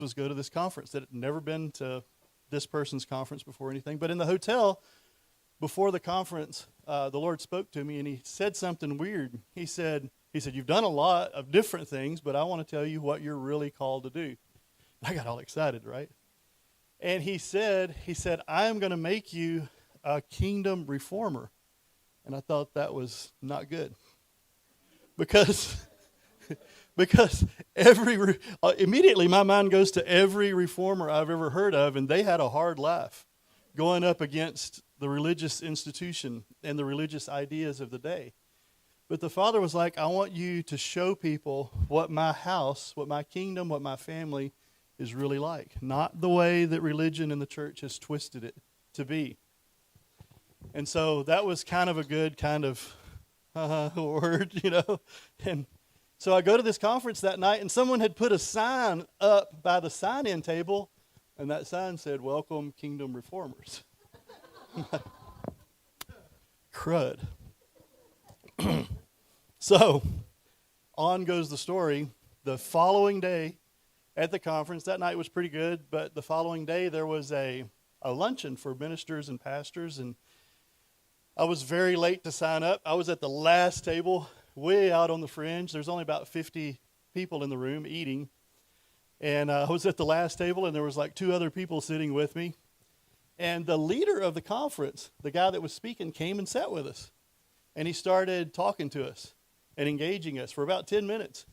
was go to this conference that had never been to this person's conference before or anything. But in the hotel, before the conference, the Lord spoke to me, and he said something weird. He said, you've done a lot of different things, but I want to tell you what you're really called to do. I got all excited, right? And he said, I am going to make you a kingdom reformer. And I thought that was not good. Because immediately my mind goes to every reformer I've ever heard of, and they had a hard life going up against the religious institution and the religious ideas of the day. But the Father was like, I want you to show people what my house, what my kingdom, what my family is really like. Not the way that religion and the church has twisted it to be. And so that was kind of a good kind of word, And so I go to this conference that night, and someone had put a sign up by the sign-in table, and that sign said, "Welcome, Kingdom Reformers." Crud. So, on goes the story. The following day at the conference, that night was pretty good, but the following day there was a luncheon for ministers and pastors, and I was very late to sign up. I was at the last table, way out on the fringe. There's only about 50 people in the room eating. And I was at the last table, and there was like 2 other people sitting with me. And the leader of the conference, the guy that was speaking, came and sat with us. And he started talking to us and engaging us for about 10 minutes.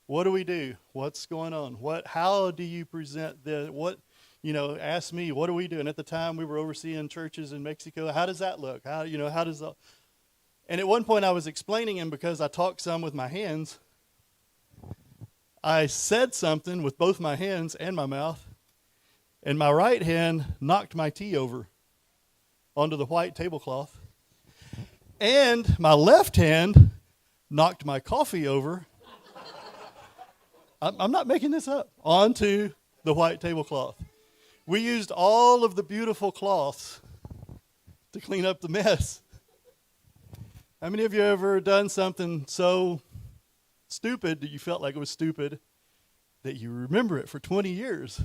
What do we do? What's going on? How do you present ask me, what do we do? And at the time we were overseeing churches in Mexico. How does that look? How does that? And at one point I was explaining him, because I talk some with my hands. I said something with both my hands and my mouth, and my right hand knocked my tea over onto the white tablecloth, and my left hand knocked my coffee over. I'm not making this up, onto the white tablecloth. We used all of the beautiful cloths to clean up the mess. How many of you ever done something so stupid that you felt like it was stupid that you remember it for 20 years?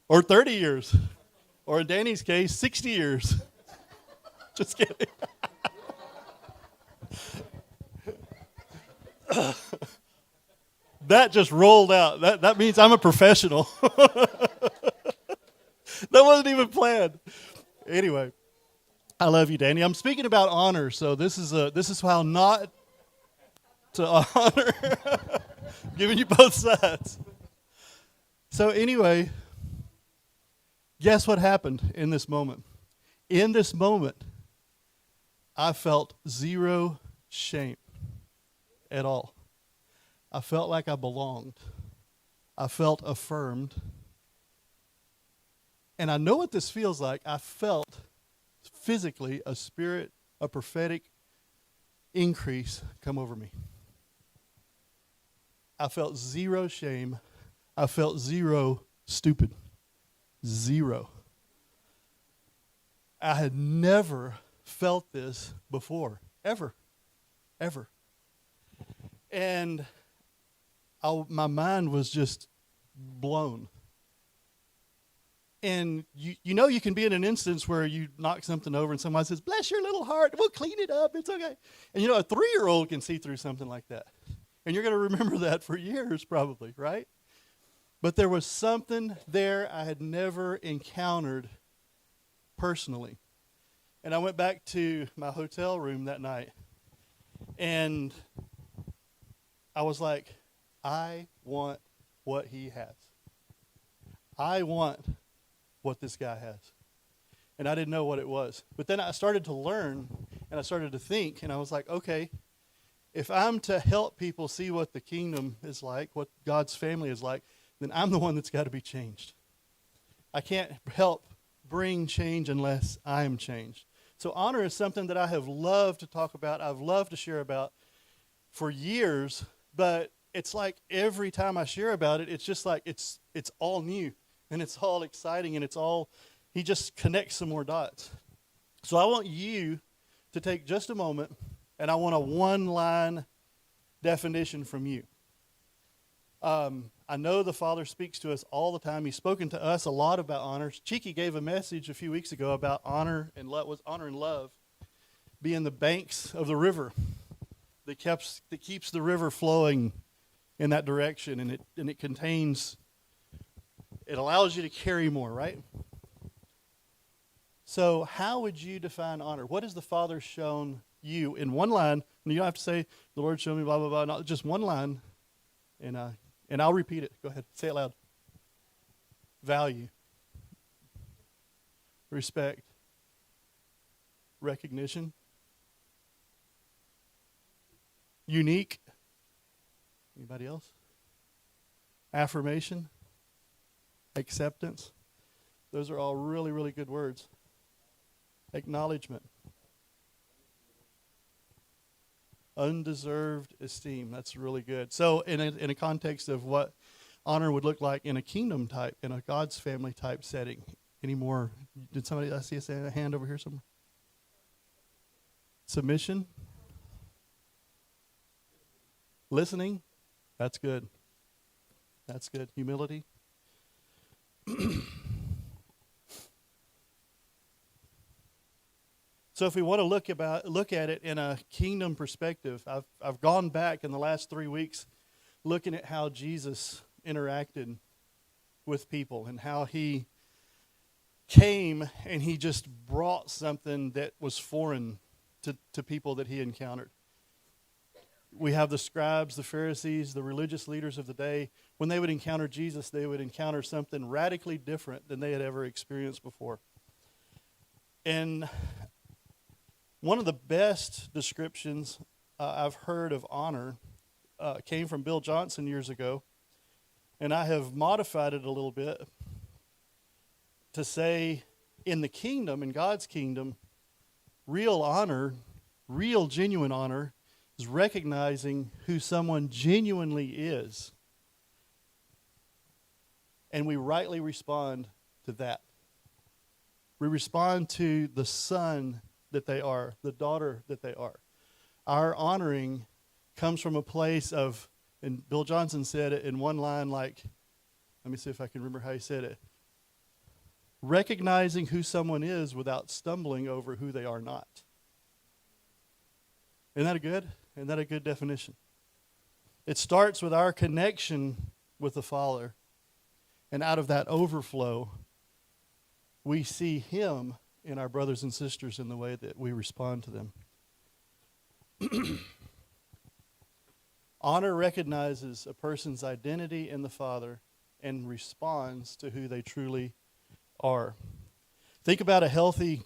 Or 30 years? Or in Danny's case, 60 years? Just kidding. That just rolled out. That means I'm a professional. That wasn't even planned. Anyway, I love you, Danny. I'm speaking about honor, so this is how not to honor. Giving you both sides. So anyway, guess what happened in this moment? In this moment, I felt zero shame at all. I felt like I belonged. I felt affirmed. And I know what this feels like. I felt physically a prophetic increase come over me. I felt zero shame. I felt zero stupid. Zero. I had never felt this before. Ever. And my mind was just blown. And you can be in an instance where you knock something over and someone says, "Bless your little heart, we'll clean it up, it's okay." And a 3-year-old can see through something like that. And you're going to remember that for years probably, right? But there was something there I had never encountered personally. And I went back to my hotel room that night, and I was like, I want what he has. I want what this guy has. And I didn't know what it was. But then I started to learn, and I started to think, and I was like, okay, if I'm to help people see what the kingdom is like, what God's family is like, then I'm the one that's got to be changed. I can't help bring change unless I'm changed. So honor is something that I have loved to talk about, I've loved to share about for years, but it's like every time I share about it, it's just like it's all new, and it's all exciting, and he just connects some more dots. So I want you to take just a moment, and I want a one-line definition from you. I know the Father speaks to us all the time. He's spoken to us a lot about honor. Cheeky gave a message a few weeks ago about honor and love being the banks of the river that keeps the river flowing in that direction, and it allows you to carry more, right? So how would you define honor? What has the Father shown you in one line? And you don't have to say, the Lord showed me blah, blah, blah. No, just one line, and I'll repeat it. Go ahead. Say it loud. Value. Respect. Recognition. Unique. Anybody else? Affirmation. Acceptance. Those are all really, really good words. Acknowledgement. Undeserved esteem. That's really good. So in a context of what honor would look like in a kingdom type, in a God's family type setting. Any more? Did somebody, I see a hand over here somewhere? Submission. Listening. That's good. That's good. Humility. So if we want to look at it in a kingdom perspective, I've gone back in the last 3 weeks looking at how Jesus interacted with people and how he came and he just brought something that was foreign to people that he encountered. We have the scribes, the Pharisees, the religious leaders of the day. When they would encounter Jesus, they would encounter something radically different than they had ever experienced before. And one of the best descriptions I've heard of honor came from Bill Johnson years ago. And I have modified it a little bit to say, in the kingdom, in God's kingdom, real honor, real genuine honor, is recognizing who someone genuinely is. And we rightly respond to that. We respond to the son that they are, the daughter that they are. Our honoring comes from a place of, and Bill Johnson said it in one line like, let me see if I can remember how he said it. Recognizing who someone is without stumbling over who they are not. Isn't that good? Isn't that a good definition? It starts with our connection with the Father. And out of that overflow, we see him in our brothers and sisters in the way that we respond to them. Honor recognizes a person's identity in the Father and responds to who they truly are. Think about a healthy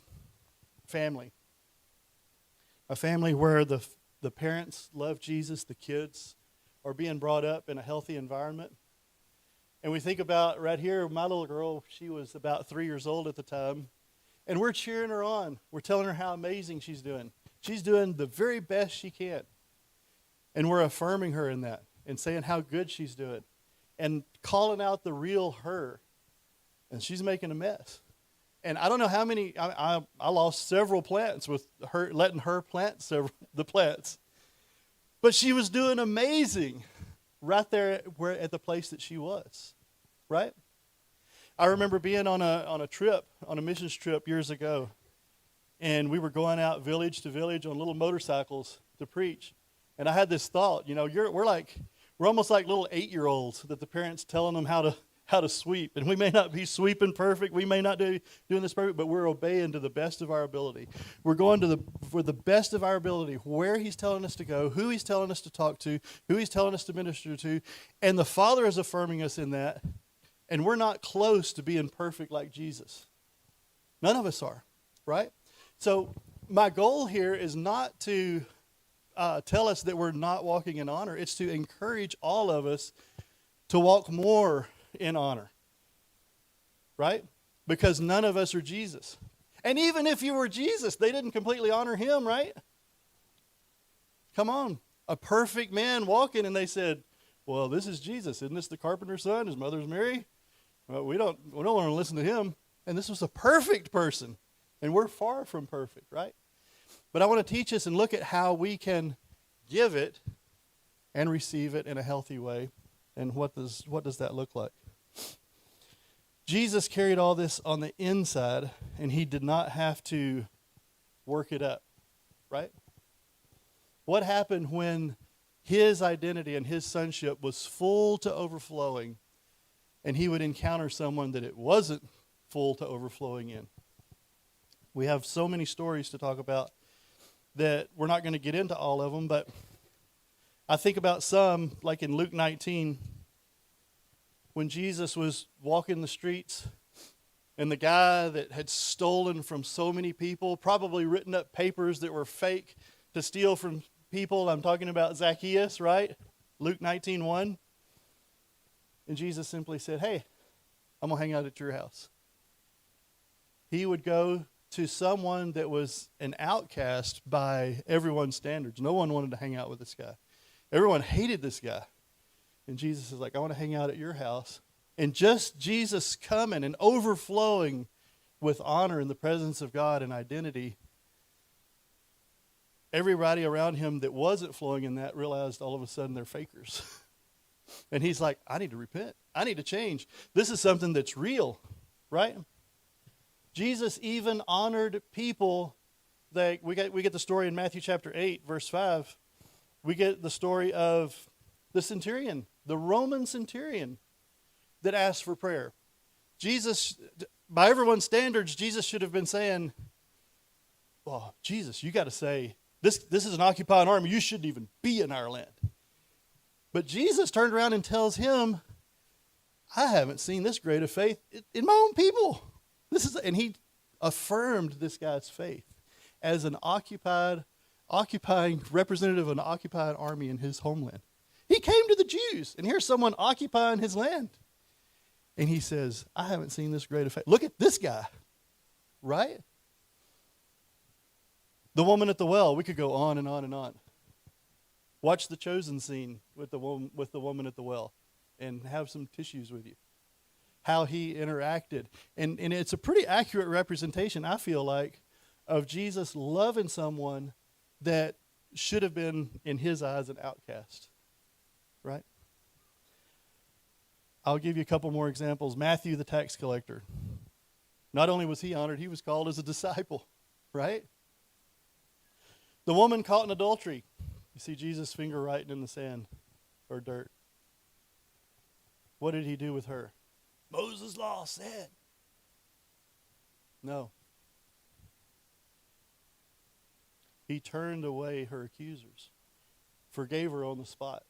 family. A family where the parents love Jesus, the kids are being brought up in a healthy environment. And we think about right here, my little girl, she was about 3 years old at the time, and we're cheering her on. We're telling her how amazing she's doing. She's doing the very best she can. And we're affirming her in that and saying how good she's doing and calling out the real her. And she's making a mess. And I don't know how many, I lost several plants with her, letting her plant the plants. But she was doing amazing right there at the place that she was, right? I remember being on a trip, on a missions trip years ago, and we were going out village to village on little motorcycles to preach. And I had this thought, we're almost like little 8-year-olds that the parents telling them how to sweep. And we may not be sweeping perfect. We may not be doing this perfect, but we're obeying to the best of our ability. We're going for the best of our ability, where he's telling us to go, who he's telling us to talk to, who he's telling us to minister to. And the Father is affirming us in that. And we're not close to being perfect like Jesus. None of us are, right? So my goal here is not to tell us that we're not walking in honor. It's to encourage all of us to walk more in honor, right? Because none of us are Jesus. And even if you were Jesus, they didn't completely honor him, right? Come on. A perfect man walking, and they said, well, this is Jesus. Isn't this the carpenter's son? His mother's Mary? Well, we don't want to listen to him. And this was a perfect person. And we're far from perfect, right? But I want to teach us and look at how we can give it and receive it in a healthy way And what does that look like? Jesus carried all this on the inside, and he did not have to work it up, right? What happened when his identity and his sonship was full to overflowing, and he would encounter someone that it wasn't full to overflowing in? We have so many stories to talk about that we're not going to get into all of them, but I think about some, like in Luke 19, when Jesus was walking the streets, and the guy that had stolen from so many people, probably written up papers that were fake to steal from people. I'm talking about Zacchaeus, right? Luke 19:1. And Jesus simply said, hey, I'm going to hang out at your house. He would go to someone that was an outcast by everyone's standards. No one wanted to hang out with this guy. Everyone hated this guy. And Jesus is like, I want to hang out at your house. And just Jesus coming and overflowing with honor in the presence of God and identity, everybody around him that wasn't flowing in that realized all of a sudden they're fakers. And he's like, I need to repent. I need to change. This is something that's real, right? Jesus even honored people. That we get the story in Matthew chapter 8, verse 5. We get the story of the centurion, the Roman centurion that asked for prayer. Jesus, by everyone's standards, Jesus should have been saying, well, Jesus, you got to say, this is an occupied army. You shouldn't even be in our land. But Jesus turned around and tells him, I haven't seen this great of faith in my own people. And he affirmed this guy's faith as an occupying representative of an occupied army in his homeland. He came to the Jews, and here's someone occupying his land. And he says, I haven't seen this great of faith. Look at this guy, right? The woman at the well, we could go on and on and on. Watch the Chosen scene with the woman at the well and have some tissues with you. How he interacted. And it's a pretty accurate representation, I feel like, of Jesus loving someone that should have been, in his eyes, an outcast. Right? I'll give you a couple more examples. Matthew, the tax collector. Not only was he honored, he was called as a disciple. Right? The woman caught in adultery. You see Jesus' finger writing in the sand or dirt. What did he do with her? Moses' law said. No. He turned away her accusers, forgave her on the spot.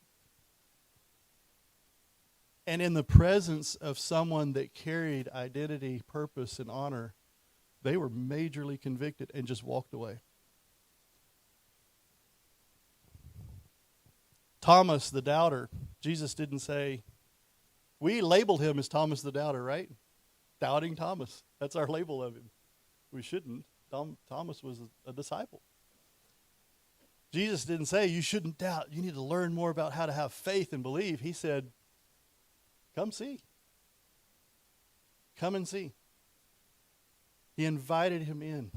And in the presence of someone that carried identity, purpose, and honor, they were majorly convicted and just walked away. Thomas the doubter, Jesus didn't say, we labeled him as Thomas the doubter, right? Doubting Thomas. That's our label of him. We shouldn't. Thomas was a disciple. Jesus didn't say you shouldn't doubt. You need to learn more about how to have faith and believe. He said, come see. Come and see. He invited him in.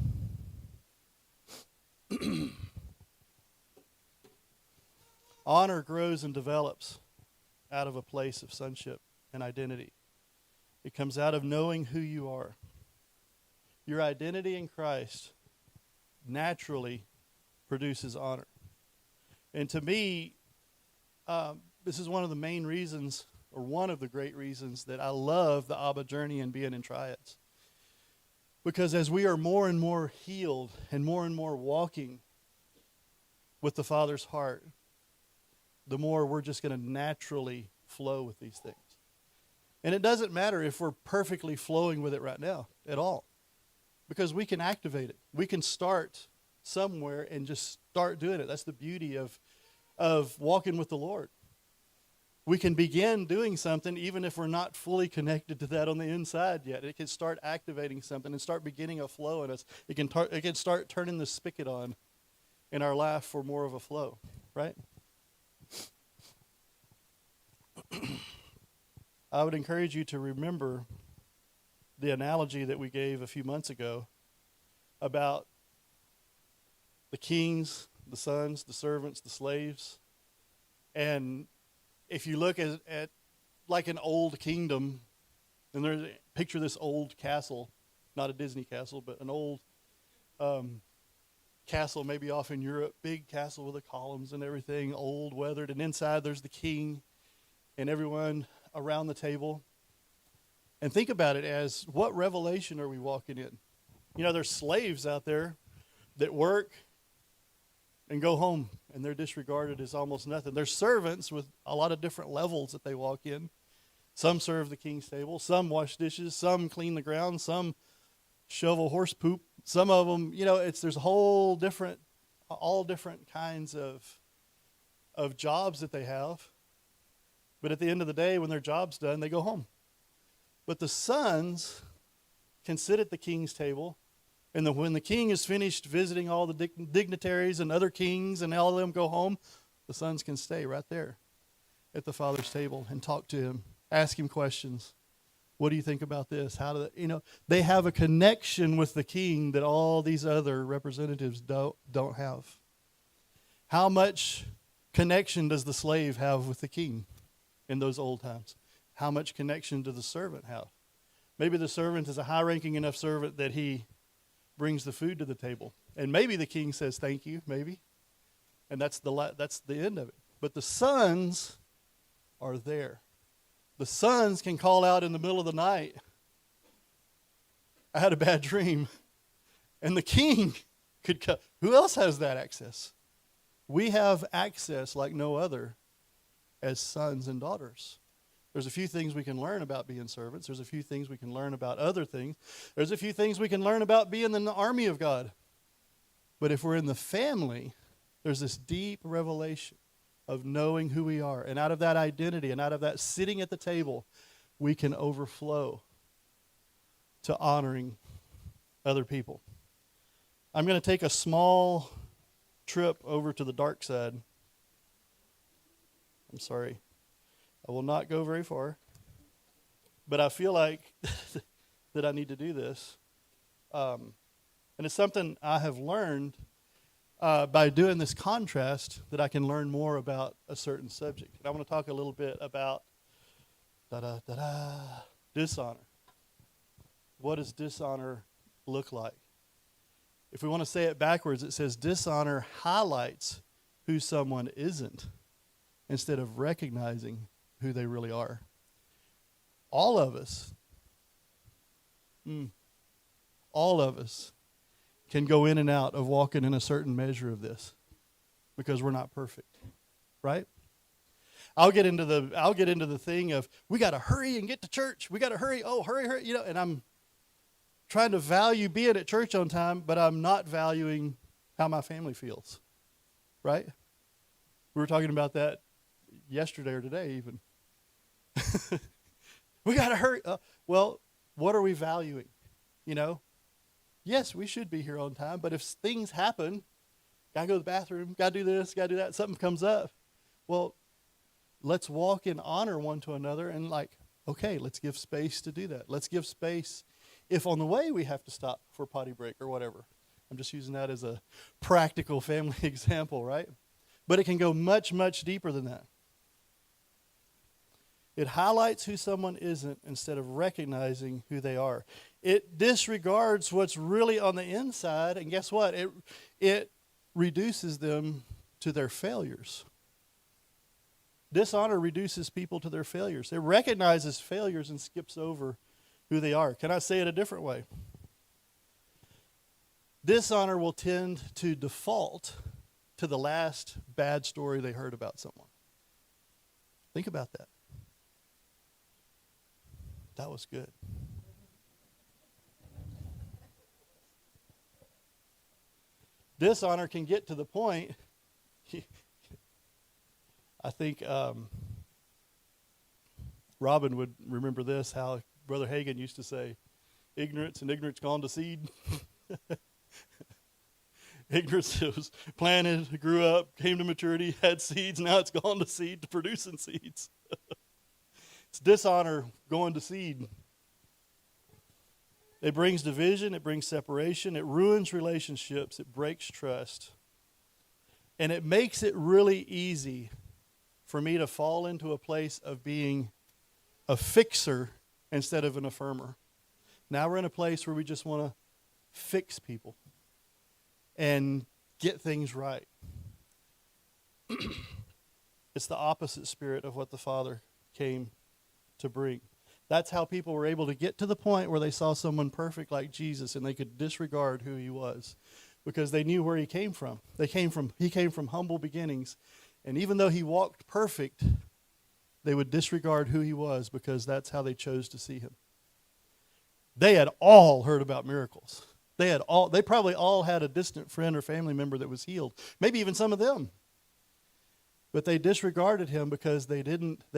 Honor grows and develops out of a place of sonship and identity. It comes out of knowing who you are. Your identity in Christ naturally produces honor. And to me, this is one of the main reasons, or one of the great reasons, that I love the Abba journey and being in triads. Because as we are more and more healed and more walking with the Father's heart, the more we're just going to naturally flow with these things. And it doesn't matter if we're perfectly flowing with it right now at all, because we can activate it. We can start somewhere and just start doing it. That's the beauty of walking with the Lord. We can begin doing something even if we're not fully connected to that on the inside yet. It can start activating something and start beginning a flow in us. It can start turning the spigot on in our life for more of a flow, right? I would encourage you to remember the analogy that we gave a few months ago about the kings, the sons, the servants, the slaves. And if you look at like an old kingdom, and picture this old castle, not a Disney castle, but an old castle maybe off in Europe, big castle with the columns and everything, old, weathered, and inside there's the king and everyone around the table. And think about it as, what revelation are we walking in? You know, there's slaves out there that work and go home, and they're disregarded as almost nothing. There's servants with a lot of different levels that they walk in. Some serve the king's table, some wash dishes, some clean the ground, some shovel horse poop. Some of them, you know, there's a whole different, all different kinds of jobs that they have. But at the end of the day, when their job's done, they go home. But the sons can sit at the king's table, and when the king is finished visiting all the dignitaries and other kings and all of them go home, the sons can stay right there at the father's table and talk to him, ask him questions. What do you think about this? They have a connection with the king that all these other representatives don't have. How much connection does the slave have with the king in those old times? How much connection does the servant have? Maybe the servant is a high-ranking enough servant that he brings the food to the table. And maybe the king says, thank you, maybe. And that's the end of it. But the sons are there. The sons can call out in the middle of the night, I had a bad dream. And the king could come. Who else has that access? We have access like no other as sons and daughters. There's a few things we can learn about being servants. There's a few things we can learn about other things. There's a few things we can learn about being in the army of God. But if we're in the family, there's this deep revelation of knowing who we are. And out of that identity and out of that sitting at the table, we can overflow to honoring other people. I'm going to take a small trip over to the dark side. I'm sorry. I will not go very far. But I feel like that I need to do this. And it's something I have learned by doing this contrast, that I can learn more about a certain subject. And I want to talk a little bit about dishonor. What does dishonor look like? If we want to say it backwards, it says dishonor highlights who someone isn't instead of recognizing who they really are. All of us can go in and out of walking in a certain measure of this because we're not perfect, right? I'll get into the thing of, we got to hurry and get to church. We got to hurry. Oh, hurry, and I'm trying to value being at church on time, but I'm not valuing how my family feels, right? We were talking about that yesterday or today even. We got to hurry. Well, what are we valuing? Yes, we should be here on time, but if things happen, got to go to the bathroom, got to do this, got to do that, something comes up, well, let's walk in honor one to another and okay, let's give space to do that. Let's give space if on the way we have to stop for potty break or whatever. I'm just using that as a practical family example, right? But it can go much, much deeper than that. It highlights who someone isn't instead of recognizing who they are. It disregards what's really on the inside, and guess what? It reduces them to their failures. Dishonor reduces people to their failures. It recognizes failures and skips over who they are. Can I say it a different way? Dishonor will tend to default to the last bad story they heard about someone. Think about that. That was good. Dishonor can get to the point, I think Robin would remember this, how Brother Hagin used to say, ignorance and ignorance gone to seed. Ignorance was planted, grew up, came to maturity, had seeds, now it's gone to seed, to producing seeds. It's dishonor going to seed. It brings division, it brings separation, it ruins relationships, it breaks trust. And it makes it really easy for me to fall into a place of being a fixer instead of an affirmer. Now we're in a place where we just want to fix people and get things right. It's the opposite spirit of what the Father came to bring. That's how people were able to get to the point where they saw someone perfect like Jesus and they could disregard who he was because they knew where he came from. He came from humble beginnings. And even though he walked perfect, they would disregard who he was because that's how they chose to see him. They had all heard about miracles. They probably all had a distant friend or family member that was healed. Maybe even some of them. But they disregarded him because they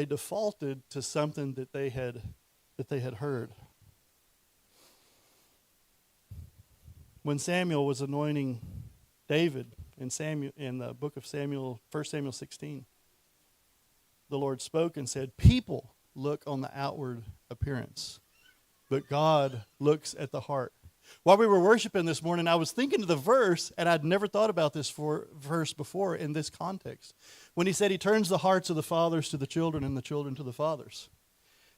defaulted to something that they had heard. When Samuel was anointing David in the book of Samuel, 1 Samuel 16, the Lord spoke and said, people look on the outward appearance, but God looks at the heart. While we were worshiping this morning, I was thinking of the verse, and I'd never thought about this verse before in this context. When he said he turns the hearts of the fathers to the children and the children to the fathers.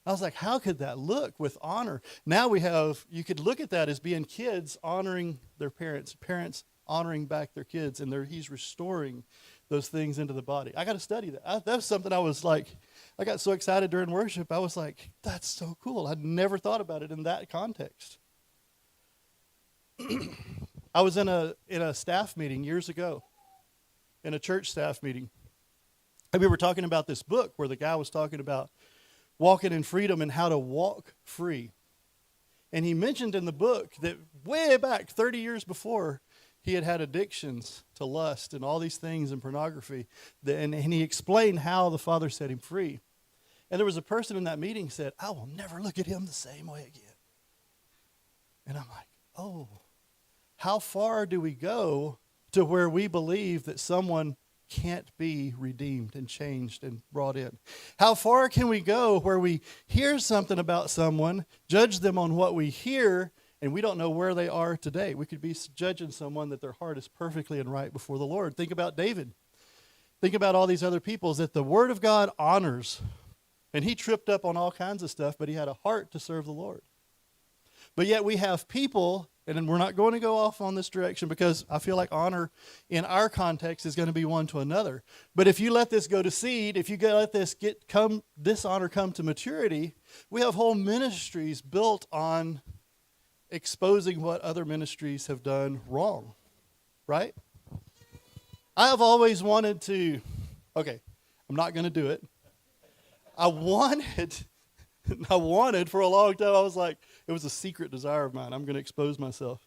I was like, how could that look with honor? Now you could look at that as being kids honoring their parents, parents honoring back their kids, and he's restoring those things into the body. I got to study that. That was something I got so excited during worship. I was like, that's so cool. I'd never thought about it in that context. I was in a staff meeting years ago, in a church staff meeting. And we were talking about this book where the guy was talking about walking in freedom and how to walk free. And he mentioned in the book that way back 30 years before, he had addictions to lust and all these things and pornography. And he explained how the Father set him free. And there was a person in that meeting who said, I will never look at him the same way again. And I'm like, oh, how far do we go to where we believe that someone can't be redeemed and changed and brought in? How far can we go where we hear something about someone, judge them on what we hear, and we don't know where they are today? We could be judging someone that their heart is perfectly and right before the Lord. Think about David. Think about all these other peoples that the Word of God honors. And he tripped up on all kinds of stuff, but he had a heart to serve the Lord. But yet we have people, and we're not going to go off on this direction because I feel like honor in our context is going to be one to another. But if you let this go to seed, if you let this this honor come to maturity, we have whole ministries built on exposing what other ministries have done wrong, right? I have always wanted to, I'm not going to do it. I wanted for a long time, I was like, it was a secret desire of mine. I'm going to expose myself.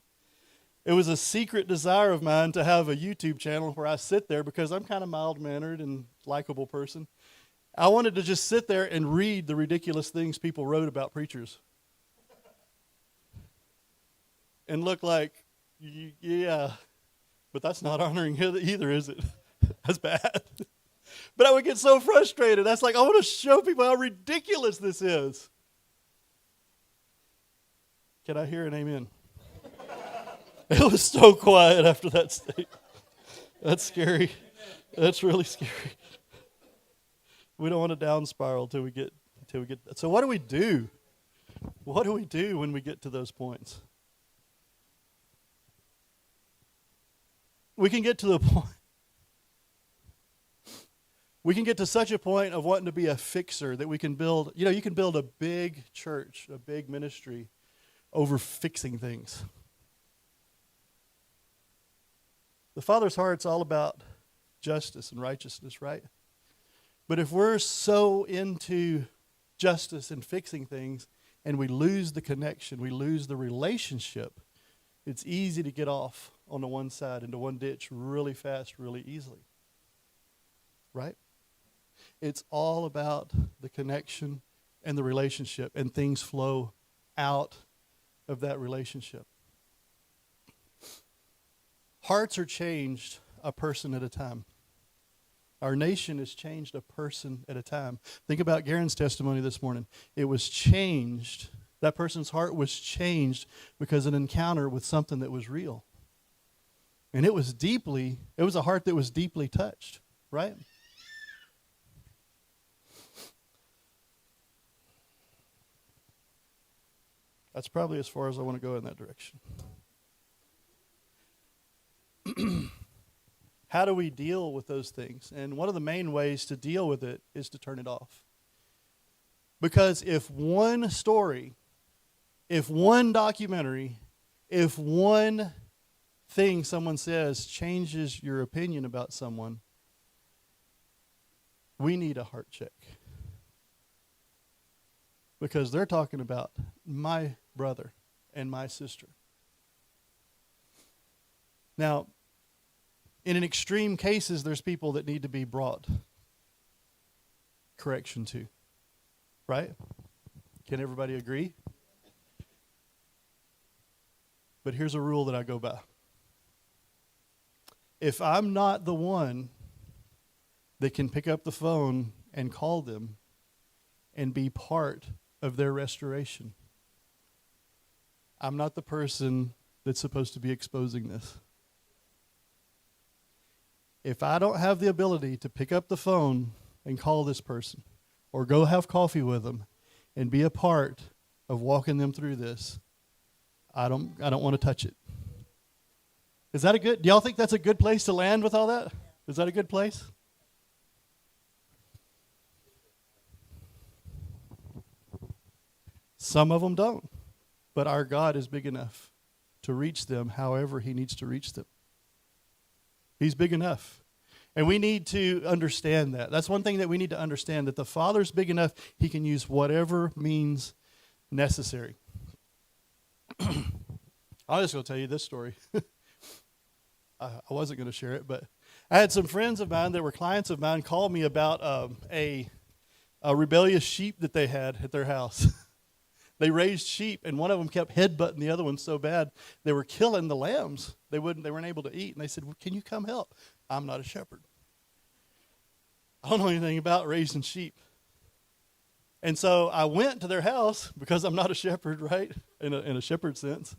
It was a secret desire of mine to have a YouTube channel where I sit there because I'm kind of mild-mannered and likable person. I wanted to just sit there and read the ridiculous things people wrote about preachers. And look like, yeah, but that's not honoring either, is it? That's bad. But I would get so frustrated. That's like, I want to show people how ridiculous this is. Can I hear an amen? It was so quiet after that statement. That's scary. That's really scary. We don't want to down spiral till we get. So what do we do? What do we do when we get to those points? We can get to the point. We can get to such a point of wanting to be a fixer that we can build, you can build a big church, a big ministry over fixing things. The Father's heart's all about justice and righteousness, right? But if we're so into justice and fixing things and we lose the connection, we lose the relationship, it's easy to get off on the one side into one ditch really fast, really easily. Right? It's all about the connection and the relationship, and things flow out of that relationship. Hearts are changed a person at a time. Our nation is changed a person at a time. Think about Garen's testimony this morning. It was changed. That person's heart was changed because of an encounter with something that was real. And it was a heart that was deeply touched, right? That's probably as far as I want to go in that direction. How do we deal with those things? And one of the main ways to deal with it is to turn it off. Because if one story, if one documentary, if one thing someone says changes your opinion about someone, we need a heart check. Because they're talking about my brother and my sister. Now, in extreme cases, there's people that need to be brought correction to. Right? Can everybody agree? But here's a rule that I go by. If I'm not the one that can pick up the phone and call them and be part of their restoration, I'm not the person that's supposed to be exposing this. If I don't have the ability to pick up the phone and call this person, or go have coffee with them and be a part of walking them through this, I don't want to touch it. Is that do y'all think that's a good place to land with all that? Is that a good place? Some of them don't. But our God is big enough to reach them however he needs to reach them. He's big enough. And we need to understand that. That's one thing that we need to understand, that the Father's big enough, he can use whatever means necessary. I'll just go tell you this story. I wasn't going to share it, but I had some friends of mine that were clients of mine call me about a rebellious sheep that they had at their house. They raised sheep, and one of them kept headbutting the other one so bad they were killing the lambs. They weren't able to eat, and they said, well, "Can you come help?" I'm not a shepherd. I don't know anything about raising sheep. And so I went to their house because I'm not a shepherd, right? In a shepherd sense.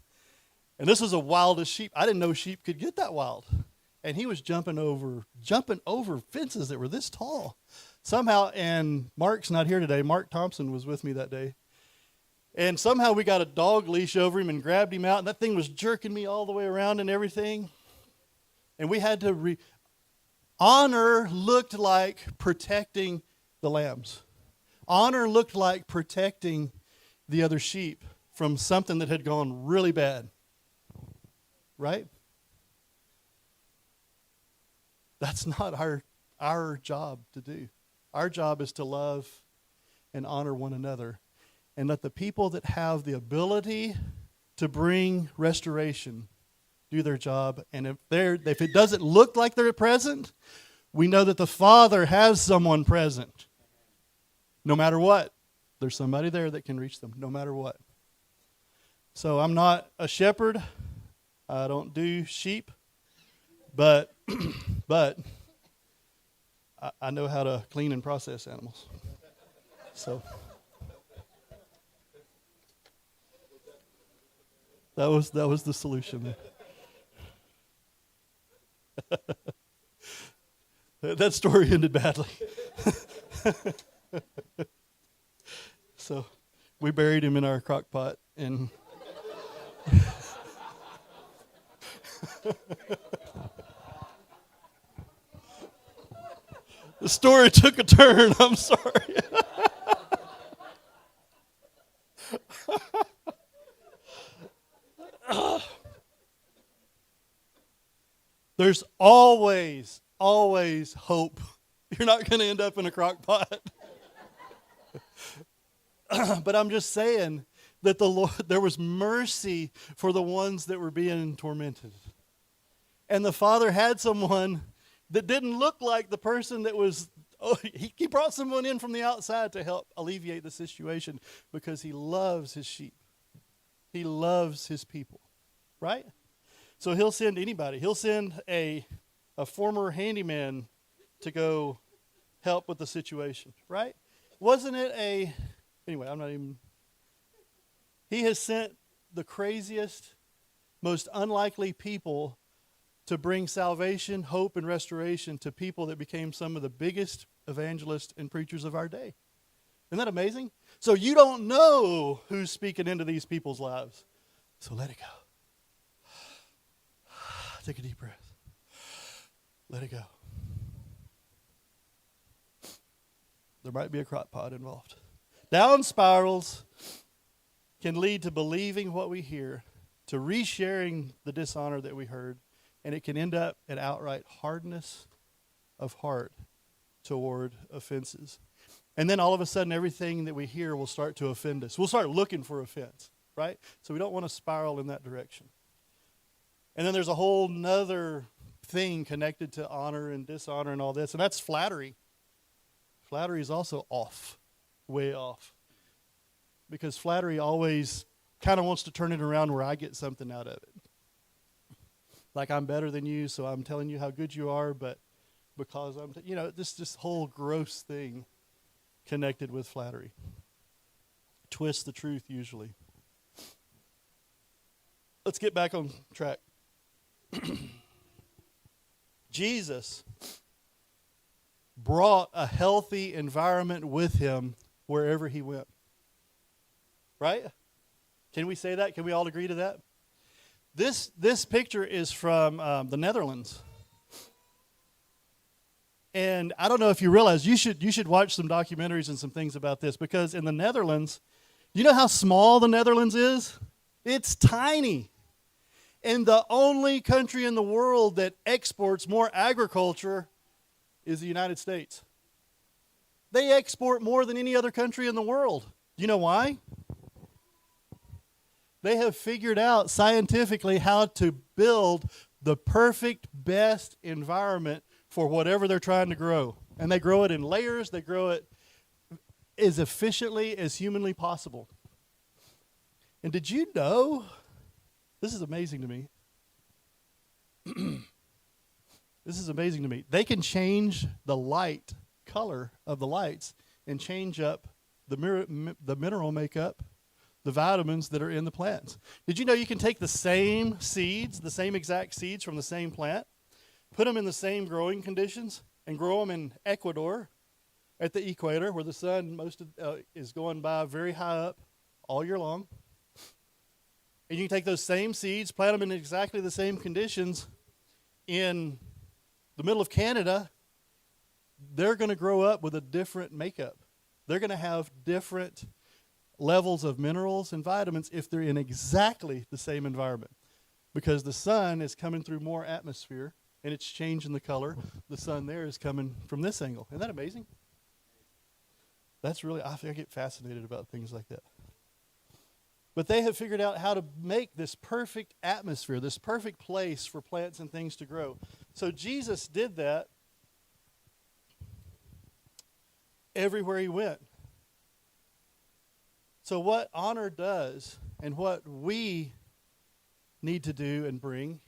And this was a wildest sheep. I didn't know sheep could get that wild. And he was jumping over fences that were this tall. Somehow, and Mark's not here today. Mark Thompson was with me that day. And somehow we got a dog leash over him and grabbed him out. And that thing was jerking me all the way around and everything. And we had to honor looked like protecting the lambs. Honor looked like protecting the other sheep from something that had gone really bad. Right? That's not our job to do. Our job is to love and honor one another. And let the people that have the ability to bring restoration do their job. And if it doesn't look like they're present, we know that the Father has someone present. No matter what, there's somebody there that can reach them, no matter what. So I'm not a shepherd. I don't do sheep. But I know how to clean and process animals. So that was the solution. That story ended badly. So we buried him in our crock pot and the story took a turn. I'm sorry. There's always hope. You're not going to end up in a crock pot. But I'm just saying that the Lord, there was mercy for the ones that were being tormented. And the Father had someone that didn't look like the person that was, he brought someone in from the outside to help alleviate the situation because he loves his sheep. He loves his people, right? So he'll send anybody. He'll send a former handyman to go help with the situation, right? Wasn't it anyway, he has sent the craziest, most unlikely people to bring salvation, hope, and restoration to people that became some of the biggest evangelists and preachers of our day. Isn't that amazing? So you don't know who's speaking into these people's lives. So let it go. Take a deep breath. Let it go. There might be a crock pot involved. Down spirals can lead to believing what we hear, to resharing the dishonor that we heard, and it can end up in outright hardness of heart toward offenses. And then all of a sudden, everything that we hear will start to offend us. We'll start looking for offense, right? So we don't want to spiral in that direction. And then there's a whole nother thing connected to honor and dishonor and all this, and that's flattery. Flattery is also off, way off. Because flattery always kind of wants to turn it around where I get something out of it. Like I'm better than you, so I'm telling you how good you are, but because I'm, this whole gross thing connected with flattery. Twist the truth usually. Let's get back on track. Jesus brought a healthy environment with him wherever he went. Right? Can we say that? Can we all agree to that? This picture is from the Netherlands. And I don't know if you realize, you should watch some documentaries and some things about this, because in the Netherlands, you know how small the Netherlands is? It's tiny. And the only country in the world that exports more agriculture is the United States. They export more than any other country in the world. Do you know why? They have figured out scientifically how to build the perfect, best environment for whatever they're trying to grow. And they grow it in layers. They grow it as efficiently as humanly possible. And did you know, this is amazing to me. This is amazing to me. They can change the light color of the lights and change up the mineral makeup, the vitamins that are in the plants. Did you know you can take the same seeds, the same exact seeds from the same plant, put them in the same growing conditions, and grow them in Ecuador at the equator where the sun is going by very high up all year long. And you can take those same seeds, plant them in exactly the same conditions in the middle of Canada. They're going to grow up with a different makeup. They're going to have different levels of minerals and vitamins if they're in exactly the same environment. Because the sun is coming through more atmosphere and it's changing the color. The sun there is coming from this angle. Isn't that amazing? That's really, I get fascinated about things like that. But they have figured out how to make this perfect atmosphere, this perfect place for plants and things to grow. So Jesus did that everywhere he went. So what honor does and what we need to do and bring,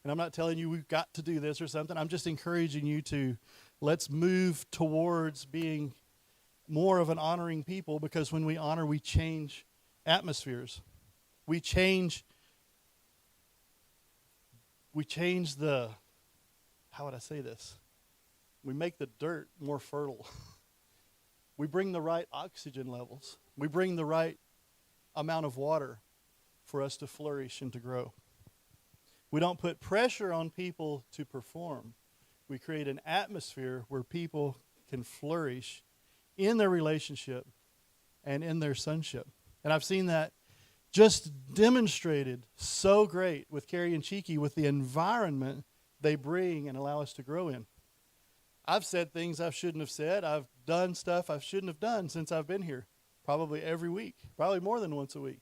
and I'm not telling you we've got to do this or something, I'm just encouraging you to let's move towards being more of an honoring people, because when we honor, we change atmospheres. We change the, how would I say this? We make the dirt more fertile. We bring the right oxygen levels. We bring the right amount of water for us to flourish and to grow. We don't put pressure on people to perform. We create an atmosphere where people can flourish in their relationship and in their sonship. And I've seen that just demonstrated so great with Carrie and Cheeky, with the environment they bring and allow us to grow in. I've said things I shouldn't have said. I've done stuff I shouldn't have done since I've been here, probably every week, probably more than once a week.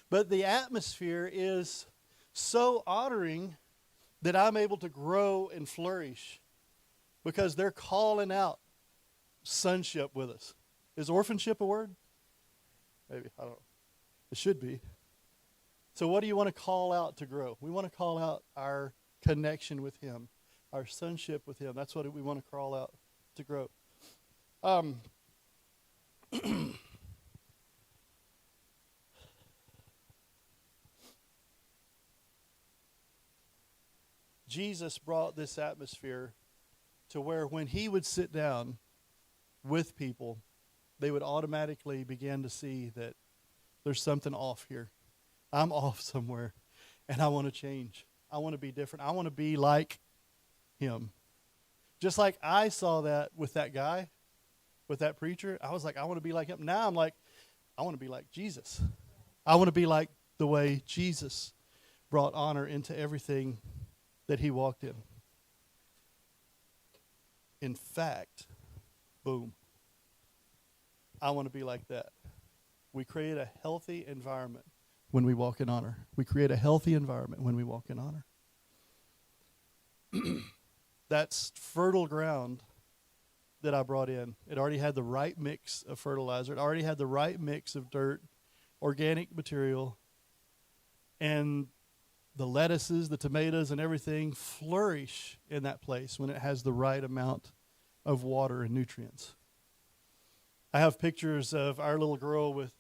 But the atmosphere is so honoring that I'm able to grow and flourish because they're calling out sonship with us. Is orphanship a word? Maybe, I don't know. It should be. So what do you want to call out to grow? We want to call out our connection with him, our sonship with him. That's what we want to call out to grow. Jesus brought this atmosphere to where when he would sit down with people, they would automatically begin to see that there's something off here. I'm off somewhere, and I want to change. I want to be different. I want to be like him. Just like I saw that with that guy, with that preacher, I was like, I want to be like him. Now I'm like, I want to be like Jesus. I want to be like the way Jesus brought honor into everything that he walked in. In fact, boom, I want to be like that. We create a healthy environment when we walk in honor. We create a healthy environment when we walk in honor. That's fertile ground that I brought in. It already had the right mix of fertilizer. It already had the right mix of dirt, organic material, and the lettuces, the tomatoes, and everything flourish in that place when it has the right amount of water and nutrients. I have pictures of our little girl with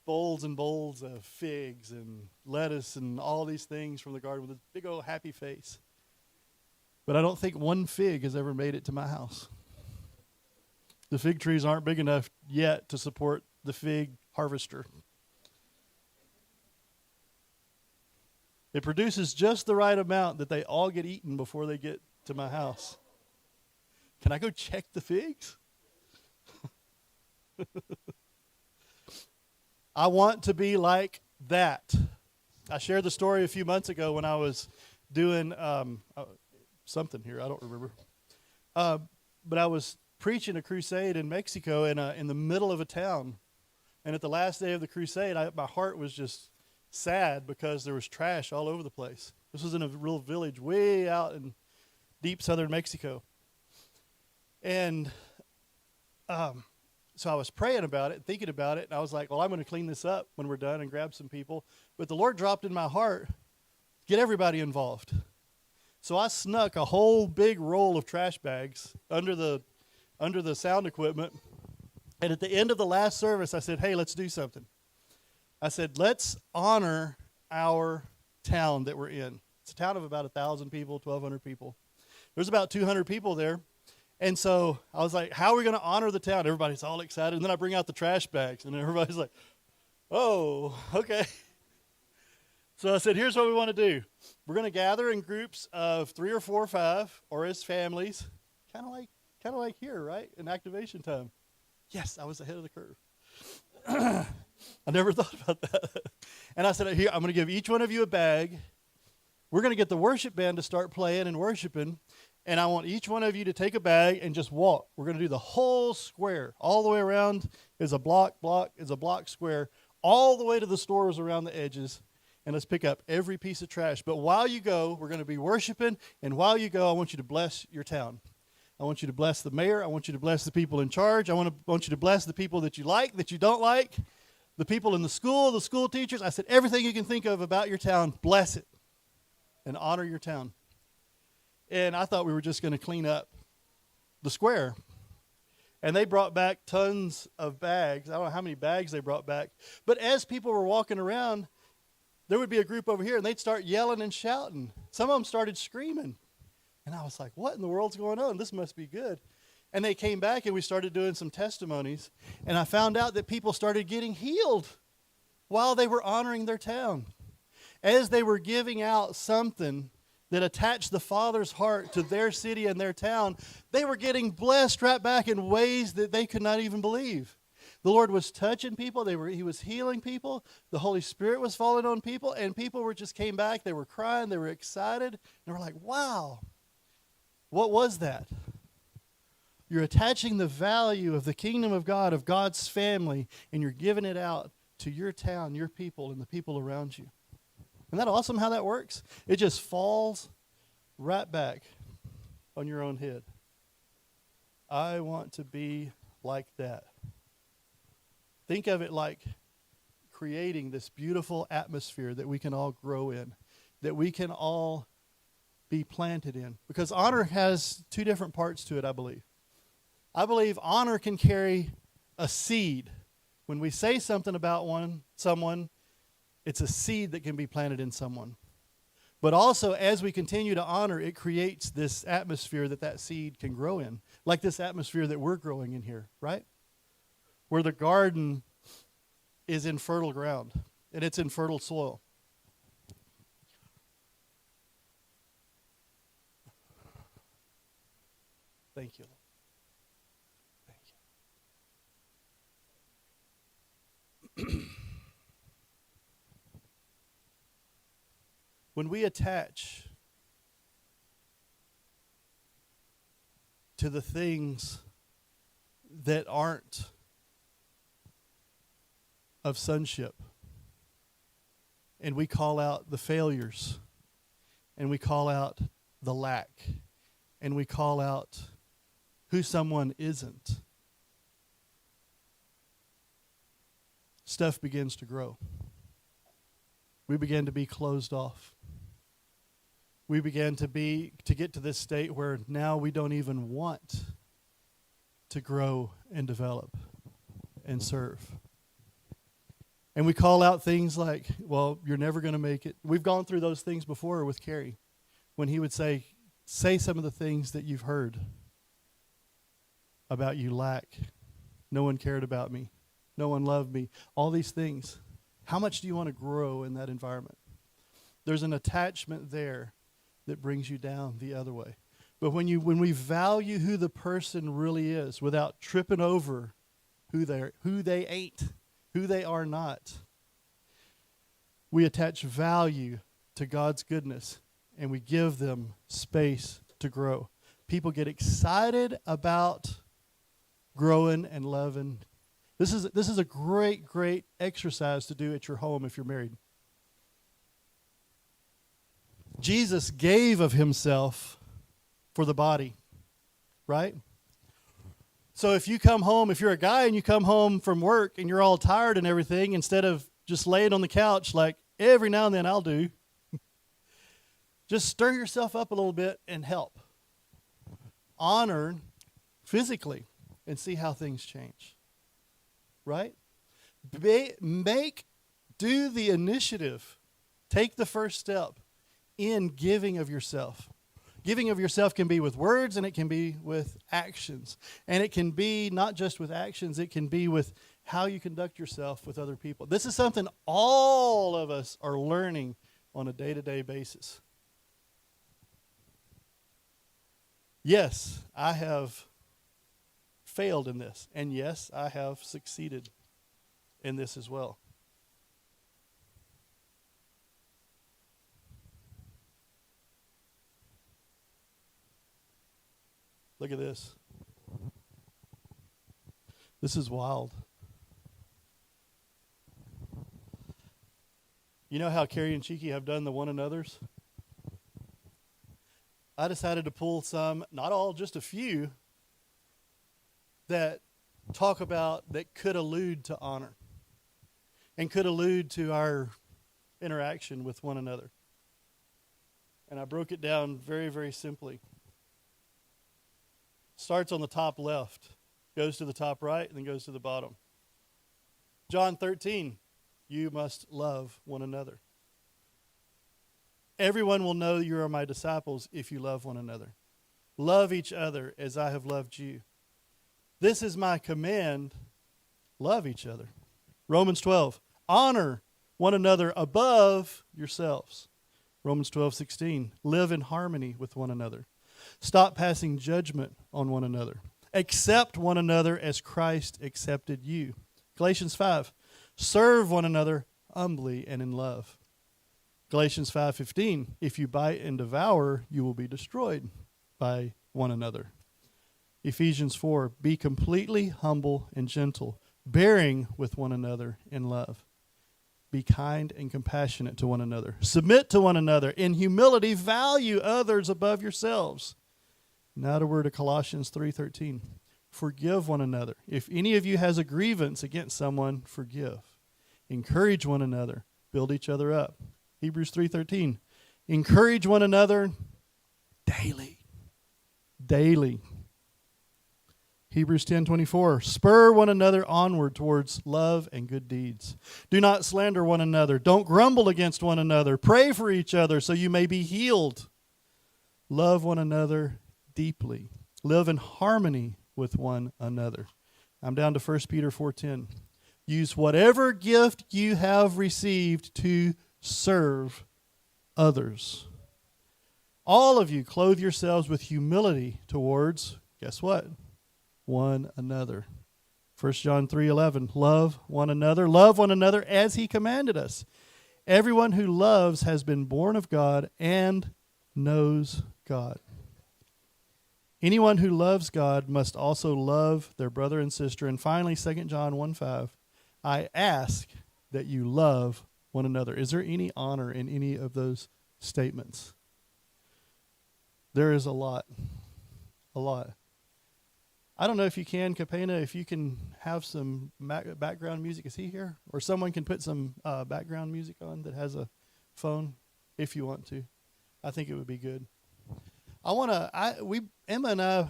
bowls and bowls of figs and lettuce and all these things from the garden with a big old happy face. But I don't think one fig has ever made it to my house. The fig trees aren't big enough yet to support the fig harvester. It produces just the right amount that they all get eaten before they get to my house. Can I go check the figs? I want to be like that. I shared the story a few months ago when I was doing something here. I don't remember. But I was preaching a crusade in Mexico in the middle of a town. And at the last day of the crusade, my heart was just sad because there was trash all over the place. This was in a real village way out in deep southern Mexico. And so I was praying about it, thinking about it, and I was like, well, I'm going to clean this up when we're done and grab some people. But the Lord dropped in my heart, get everybody involved. So I snuck a whole big roll of trash bags under the sound equipment. And at the end of the last service, I said, hey, let's do something. I said, let's honor our town that we're in. It's a town of about 1,000 people, 1,200 people. There's about 200 people there. And so I was like, how are we going to honor the town? Everybody's all excited. And then I bring out the trash bags, and everybody's like, oh, okay. So I said, here's what we want to do. We're going to gather in groups of 3 or 4 or 5, or as families, kind of like here, right? In activation time. Yes, I was ahead of the curve. I never thought about that. And I said, here, I'm going to give each one of you a bag. We're going to get the worship band to start playing and worshiping. And I want each one of you to take a bag and just walk. We're going to do the whole square. All the way around is a block square, all the way to the stores around the edges. And let's pick up every piece of trash. But while you go, we're going to be worshiping. And while you go, I want you to bless your town. I want you to bless the mayor. I want you to bless the people in charge. I want you to bless the people that you like, that you don't like, the people in the school teachers. I said, everything you can think of about your town, bless it and honor your town. And I thought we were just going to clean up the square. And they brought back tons of bags. I don't know how many bags they brought back. But as people were walking around, there would be a group over here, and they'd start yelling and shouting. Some of them started screaming. And I was like, what in the world's going on? This must be good. And they came back, and we started doing some testimonies. And I found out that people started getting healed while they were honoring their town. As they were giving out something that attached the Father's heart to their city and their town, they were getting blessed right back in ways that they could not even believe. The Lord was touching people. He was healing people. The Holy Spirit was falling on people, and people just came back. They were crying. They were excited. And we're like, wow, what was that? You're attaching the value of the kingdom of God, of God's family, and you're giving it out to your town, your people, and the people around you. Isn't that awesome how that works? It just falls right back on your own head. I want to be like that. Think of it like creating this beautiful atmosphere that we can all grow in, that we can all be planted in. Because honor has 2 different parts to it, I believe. I believe honor can carry a seed. When we say something about someone, it's a seed that can be planted in someone. But also, as we continue to honor, it creates this atmosphere that seed can grow in, like this atmosphere that we're growing in here, right? where the garden is in fertile ground and it's in fertile soil. Thank you, Lord. Thank you. When we attach to the things that aren't of sonship, and we call out the failures, and we call out the lack, and we call out who someone isn't, stuff begins to grow. We begin to be closed off. We began to get to this state where now we don't even want to grow and develop and serve. And we call out things like, well, you're never going to make it. We've gone through those things before with Carrie, when he would say some of the things that you've heard about you lack. No one cared about me. No one loved me. All these things. How much do you want to grow in that environment? There's an attachment there that brings you down the other way. But when we value who the person really is without tripping over who they ain't, who they are not, we attach value to God's goodness and we give them space to grow. People get excited about growing and loving. This is a great, great exercise to do at your home if you're married. Jesus gave of himself for the body, right? So if you come home, if you're a guy and you come home from work and you're all tired and everything, instead of just laying on the couch like every now and then I'll do, just stir yourself up a little bit and help. Honor physically and see how things change, right? Do the initiative. Take the first step in giving of yourself. Giving of yourself can be with words and it can be with actions. And it can be not just with actions, it can be with how you conduct yourself with other people. This is something all of us are learning on a day-to-day basis. Yes, I have failed in this. And yes, I have succeeded in this as well. Look at this. This is wild. You know how Carrie and Cheeky have done the one another's? I decided to pull some, not all, just a few, that talk about, that could allude to honor and could allude to our interaction with one another. And I broke it down very, very simply. Starts on the top left, goes to the top right, and then goes to the bottom. John 13, you must love one another. Everyone will know you are my disciples if you love one another. Love each other as I have loved you. This is my command, love each other. Romans 12, honor one another above yourselves. Romans 12:16, live in harmony with one another. Stop passing judgment on one another. Accept one another as Christ accepted you. Galatians 5, serve one another humbly and in love. Galatians 5:15, if you bite and devour, you will be destroyed by one another. Ephesians 4, be completely humble and gentle, bearing with one another in love. Be kind and compassionate to one another. Submit to one another. In humility, value others above yourselves. Now to word of Colossians 3:13. Forgive one another. If any of you has a grievance against someone, forgive. Encourage one another. Build each other up. Hebrews 3:13. Encourage one another daily. Daily. Hebrews 10:24. Spur one another onward towards love and good deeds. Do not slander one another. Don't grumble against one another. Pray for each other so you may be healed. Love one another deeply. Live in harmony with one another. I'm down to 1 Peter 4:10. Use whatever gift you have received to serve others. All of you clothe yourselves with humility towards, guess what? One another. 1 John 3:11. Love one another as he commanded us. Everyone who loves has been born of God and knows God. Anyone who loves God must also love their brother and sister. And finally, 2 John 1:5. I ask that you love one another. Is there any honor in any of those statements? There is a lot. A lot. I don't know if you can, Capena, if you can have some background music. Is he here? Or someone can put some background music on that has a phone, if you want to. I think it would be good. Emma and I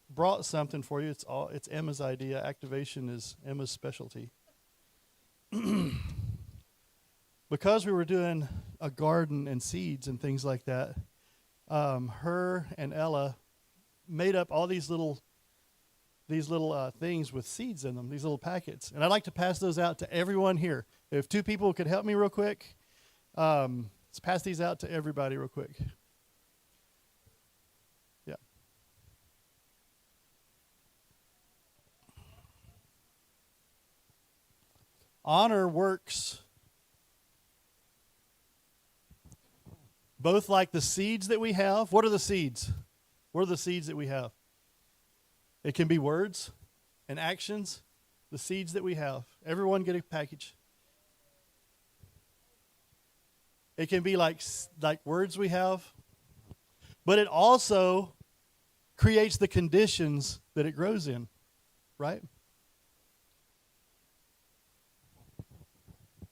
brought something for you. It's Emma's idea. Activation is Emma's specialty. Because we were doing a garden and seeds and things like that, her and Ella made up all these little things with seeds in them, these little packets. And I'd like to pass those out to everyone here. If two people could help me real quick, let's pass these out to everybody real quick. Yeah. Honor works both like the seeds that we have. What are the seeds? What are the seeds that we have? It can be words and actions, the seeds that we have. Everyone get a package. It can be like words we have, but it also creates the conditions that it grows in, right?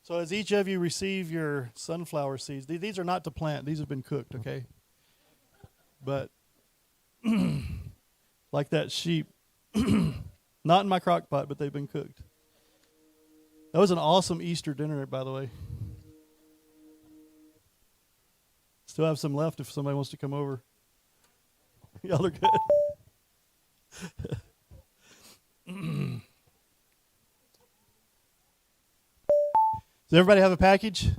So as each of you receive your sunflower seeds, these are not to plant. These have been cooked, okay? But like that sheep, not in my crock pot, but they've been cooked. That was an awesome Easter dinner, by the way. Still have some left if somebody wants to come over. Y'all are good. Does everybody have a package?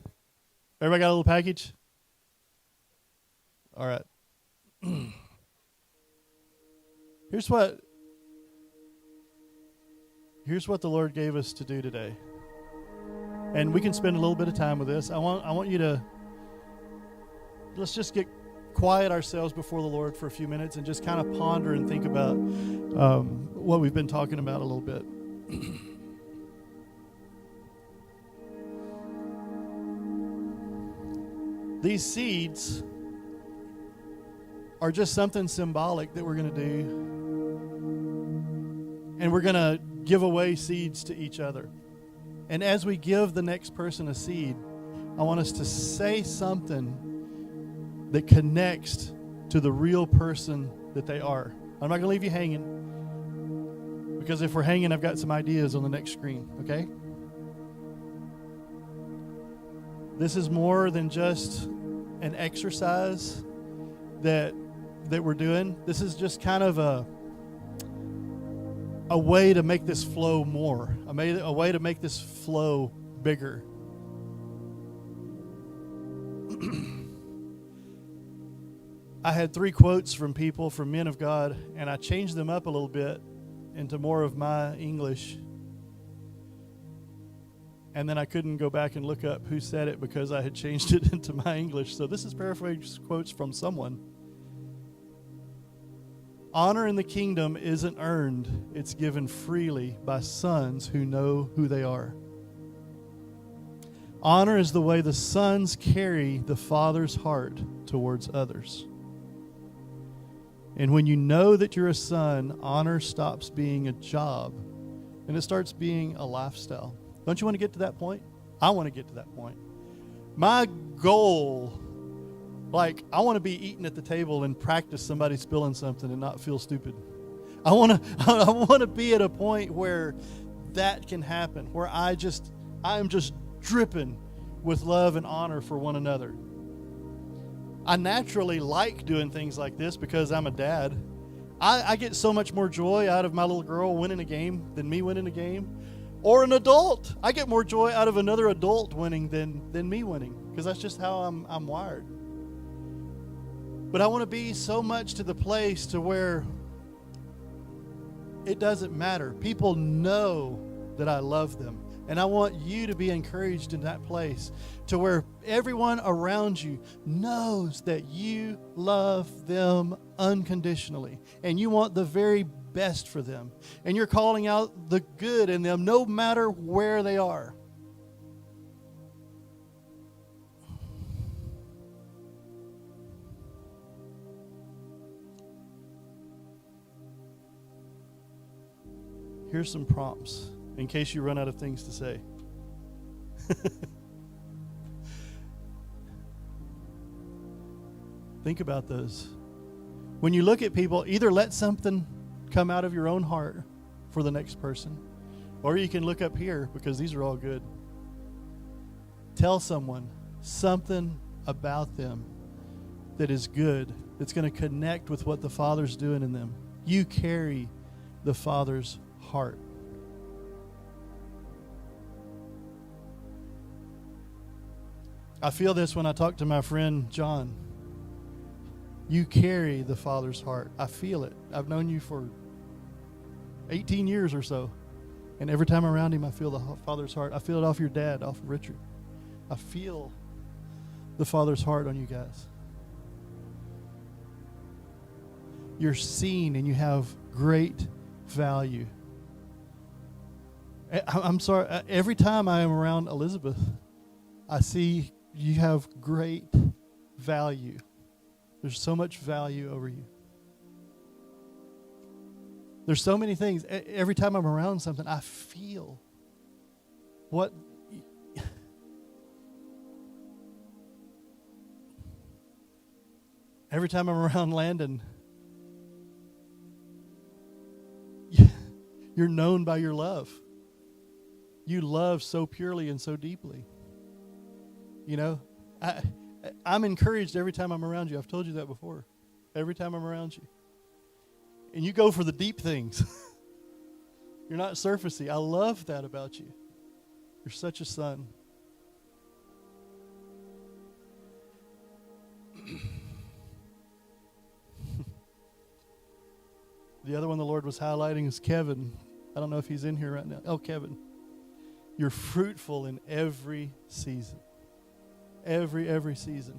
Everybody got a little package? All right. Here's what the Lord gave us to do today. And we can spend a little bit of time with this. I want you to, let's just get quiet ourselves before the Lord for a few minutes and just kind of ponder and think about what we've been talking about a little bit. These seeds are just something symbolic that we're going to do. And we're going to give away seeds to each other. And as we give the next person a seed, I want us to say something that connects to the real person that they are. I'm not going to leave you hanging, because if we're hanging, I've got some ideas on the next screen, okay? This is more than just an exercise that we're doing. This is just kind of a way to make this flow more, a way to make this flow bigger. I had 3 quotes from people, from men of God, and I changed them up a little bit into more of my English. And then I couldn't go back and look up who said it because I had changed it into my English. So this is paraphrased quotes from someone. Honor in the kingdom isn't earned. It's given freely by sons who know who they are. Honor is the way the sons carry the Father's heart towards others. And when you know that you're a son, honor stops being a job and it starts being a lifestyle. Don't you want to get to that point? I want to get to that point. My goal, I want to be eating at the table and practice somebody spilling something and not feel stupid. I want to be at a point where that can happen, where I am just dripping with love and honor for one another. I naturally like doing things like this because I'm a dad. I get so much more joy out of my little girl winning a game than me winning a game. Or an adult. I get more joy out of another adult winning than me winning, because that's just how I'm wired. But I want to be so much to the place to where it doesn't matter. People know that I love them. And I want you to be encouraged in that place to where everyone around you knows that you love them unconditionally. And you want the very best for them. And you're calling out the good in them no matter where they are. Here's some prompts in case you run out of things to say. Think about those. When you look at people, either let something come out of your own heart for the next person, or you can look up here, because these are all good. Tell someone something about them that is good, that's going to connect with what the Father's doing in them. You carry the Father's heart. I feel this when I talk to my friend John. You carry the Father's heart. I feel it. I've known you for 18 years or so. And every time I'm around him, I feel the Father's heart. I feel it off your dad, off of Richard. I feel the Father's heart on you guys. You're seen and you have great value. I'm sorry. Every time I am around Elizabeth, I see you have great value. There's so much value over you. There's so many things. Every time I'm around something, I feel what. Every time I'm around Landon, you're known by your love. You love so purely and so deeply. You know, I'm encouraged every time I'm around you. I've told you that before. Every time I'm around you. And you go for the deep things. You're not surfacey. I love that about you. You're such a son. The other one the Lord was highlighting is Kevin. I don't know if he's in here right now. Oh, Kevin. You're fruitful in every season. Every season.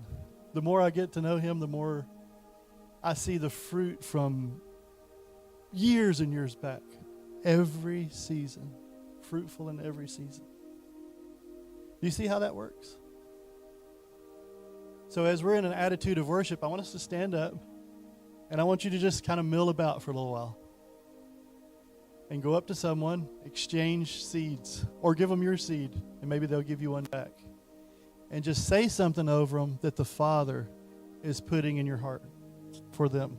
The more I get to know him, the more I see the fruit from years and years back. Every season. Fruitful in every season. Do you see how that works? So as we're in an attitude of worship, I want us to stand up, and I want you to just kind of mill about for a little while. And go up to someone, exchange seeds, or give them your seed, and maybe they'll give you one back. And just say something over them that the Father is putting in your heart for them.